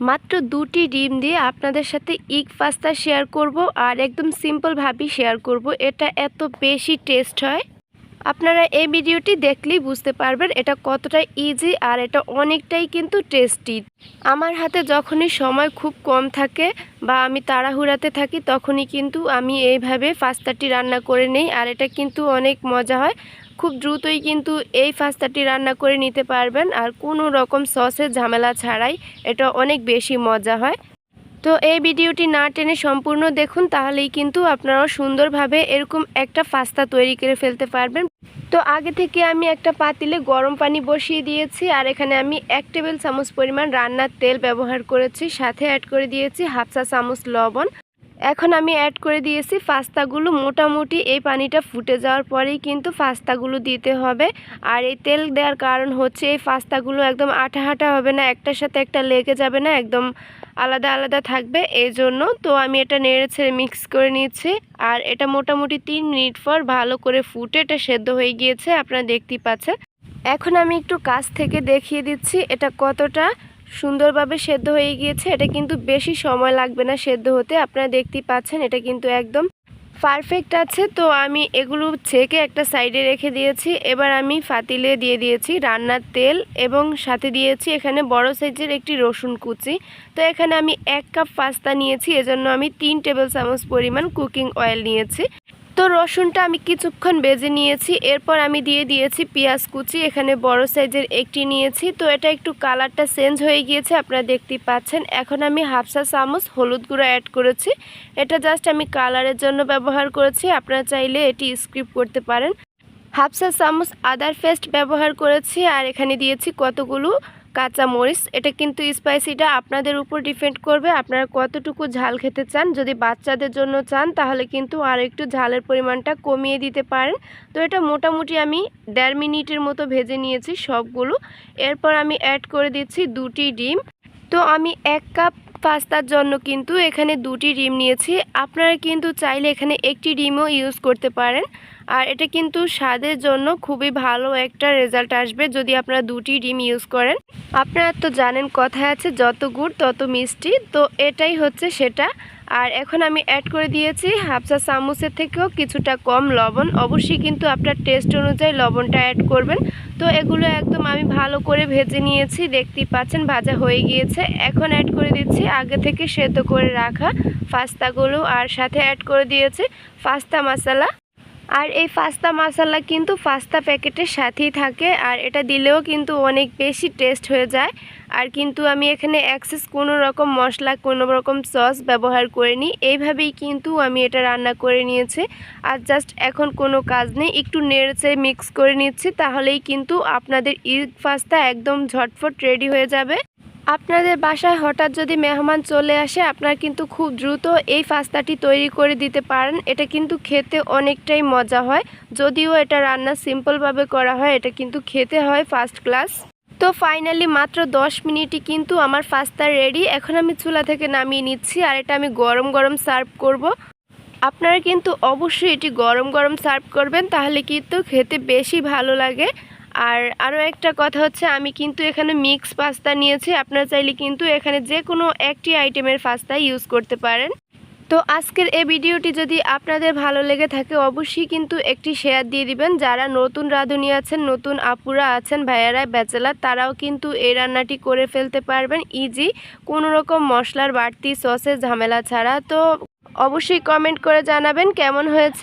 মাত্র 2টি ডিম দিয়ে আপনাদের সাথে এগ পাস্তা শেয়ার করব আর একদম সিম্পলভাবেই শেয়ার করব। এটা এত বেশি টেস্ট হয়, আপনারা এই ভিডিওটি দেখলেই বুঝতে পারবেন এটা কতটা ইজি আর এটা অনেকটাই কিন্তু টেস্টি। আমার হাতে যখনই সময় খুব কম থাকে বা আমি তাড়াহুড়াতে থাকি তখনই কিন্তু আমি এইভাবে পাস্তাটি রান্না করে নেই আর এটা কিন্তু অনেক মজা হয়। খুব দ্রুতই কিন্তু এই পাস্তাটি রান্না করে নিতে পারবেন আর কোনো রকম সসের ঝামেলা ছাড়াই এটা অনেক বেশি মজা হয়। তো এই ভিডিওটি না টেনে সম্পূর্ণ দেখুন, তাহলেই কিন্তু আপনারাও সুন্দরভাবে এরকম একটা পাস্তা তৈরি করে ফেলতে পারবেন। তো আগে থেকে আমি একটা পাতিলে গরম পানি বসিয়ে দিয়েছি আর এখানে আমি 1 টেবিল চামচ পরিমাণ রান্নার তেল ব্যবহার করেছি, সাথে অ্যাড করে দিয়েছি হাফ চা চামচ লবণ। এখন আমি অ্যাড করে দিয়েছি পাস্তাগুলো। মোটামুটি এই পানিটা ফুটে যাওয়ার পরেই কিন্তু পাস্তাগুলো দিতে হবে। আর এই তেল দেওয়ার কারণ হচ্ছে এই পাস্তাগুলো একদম আঠা আঠা হবে না, একটার সাথে একটা লেগে যাবে না, একদম আলাদা আলাদা থাকবে। এই জন্য তো আমি এটা নেড়ে ছেড়ে মিক্স করে নিচ্ছি আর এটা মোটামুটি 3 মিনিট পর ভালো করে ফুটে এটা সেদ্ধ হয়ে গিয়েছে, আপনারা দেখতেই পাচ্ছেন। এখন আমি একটু কাছ থেকে দেখিয়ে দিচ্ছি এটা কতটা সুন্দরভাবে সেদ্ধ হয়ে গিয়েছে। এটা কিন্তু বেশি সময় লাগবে না সেদ্ধ হতে, আপনারা দেখতেই পাচ্ছেন এটা কিন্তু একদম পারফেক্ট আছে। তো আমি এগুলো ছেঁকে একটা সাইডে রেখে দিয়েছি। এবার আমি পাতিলে দিয়ে দিয়েছি রান্নার তেল এবং সাথে দিয়েছি এখানে বড় সাইজের একটি রসুন কুচি। তো এখানে আমি 1 কাপ পাস্তা নিয়েছি, এজন্য আমি 3 টেবিল চামচ পরিমাণ কুকিং অয়েল নিয়েছি। তো রসুনটা আমি কিছুক্ষণ ভেজে নিয়েছি, এরপর আমি দিয়ে দিয়েছি পেঁয়াজ কুচি, এখানে বড় সাইজের একটি নিয়েছি। তো এটা একটু কালারটা চেঞ্জ হয়ে গিয়েছে, আপনারা দেখতেই পাচ্ছেন। এখন আমি হাফ চা চামচ হলুদ গুঁড়ো অ্যাড করেছি, এটা জাস্ট আমি কালারের জন্য ব্যবহার করেছি, আপনারা চাইলে এটি স্কিপ করতে পারেন। হাফ চা চামচ আদার পেস্ট ব্যবহার করেছি আর এখানে দিয়েছি কতগুলো কাঁচা মরিচ। এটা কিন্তু স্পাইসিটা আপনাদের উপর ডিপেন্ড করবে, আপনারা কতটুকু ঝাল খেতে চান। যদি বাচ্চাদের জন্য চান তাহলে কিন্তু আর একটু ঝালের পরিমাণটা কমিয়ে দিতে পারেন। তো এটা মোটামুটি আমি 1.5 মিনিটের মতো ভেজে নিয়েছি সবগুলো। এরপর আমি অ্যাড করে দিচ্ছি 2টি ডিম। তো আমি 1 কাপ পাস্তার জন্য কিন্তু এখানে 2টি ডিম নিয়েছি, আপনারা কিন্তু চাইলে এখানে 1টি ডিমও ইউজ করতে পারেন। আর এটা কিন্তু স্বাদের জন্য খুবই ভালো একটা রেজাল্ট আসবে যদি আপনারা 2টি ডিম ইউজ করেন। আপনারা তো জানেন কথায় আছে যত গুড় তত মিষ্টি, তো এটাই হচ্ছে সেটা। আর এখন আমি অ্যাড করে দিয়েছি হাফ চা চামচের থেকেও কিছুটা কম লবণ। অবশ্যই কিন্তু আপনার টেস্ট অনুযায়ী লবণটা অ্যাড করবেন। তো এগুলো একদম আমি ভালো করে ভেজে নিয়েছি, দেখতেই পাচ্ছেন ভাজা হয়ে গিয়েছে। এখন অ্যাড করে দিচ্ছি আগে থেকে সেদ্ধ করে রাখা পাস্তাগুলো আর সাথে অ্যাড করে দিয়েছি পাস্তা মশলা। আর এই পাস্তা মশলা কিন্তু পাস্তা প্যাকেটের সাথেই থাকে আর এটা দিলেও কিন্তু অনেক বেশি টেস্ট হয়ে যায়। আর কিন্তু আমি এখানে এক্সেস কোনো রকম মশলা কোনো রকম সস ব্যবহার করিনি, এইভাবেই কিন্তু আমি এটা রান্না করে নিয়েছি। আর জাস্ট এখন কোনো কাজ নেই, একটু নেড়েচেড়ে মিক্স করে নিচ্ছি, তাহলেই কিন্তু আপনাদের এগ পাস্তা একদম ঝটফট রেডি হয়ে যাবে। আপনাদের বাসায় হঠাৎ যদি মেহমান চলে আসে আপনারা কিন্তু খুব দ্রুত এই পাস্তাটি তৈরি করে দিতে পারেন। এটা কিন্তু খেতে অনেকটাই মজা হয়, যদিও এটা রান্না সিম্পলভাবে করা হয়, এটা কিন্তু খেতে হয় ফার্স্ট ক্লাস। তো ফাইনালি মাত্র 10 মিনিটই কিন্তু আমার পাস্তা রেডি। এখন আমি চুলা থেকে নামিয়ে নিচ্ছি আর এটা আমি গরম গরম সার্ভ করব। আপনারা কিন্তু অবশ্যই এটি গরম গরম সার্ভ করবেন, তাহলে কিন্তু খেতে বেশি ভালো লাগে। আর আরও একটা কথা হচ্ছে আমি কিন্তু এখানে মিক্স পাস্তা নিয়েছি, আপনারা চাইলে কিন্তু এখানে যে কোনো একটি আইটেমের পাস্তা ইউজ করতে পারেন। তো আজকের এই ভিডিওটি যদি আপনাদের ভালো লেগে থাকে অবশ্যই কিন্তু একটি শেয়ার দিয়ে দিবেন। যারা নতুন রাঁধুনি আছেন, নতুন আপুরা আছেন, ভাইয়ারা, ব্যাচেলার, তারাও কিন্তু এই রান্নাটি করে ফেলতে পারবেন ইজি, কোনো রকম মশলার বাড়তি সসের ঝামেলা ছাড়া। তো অবশ্যই কমেন্ট করে জানাবেন কেমন হয়েছে।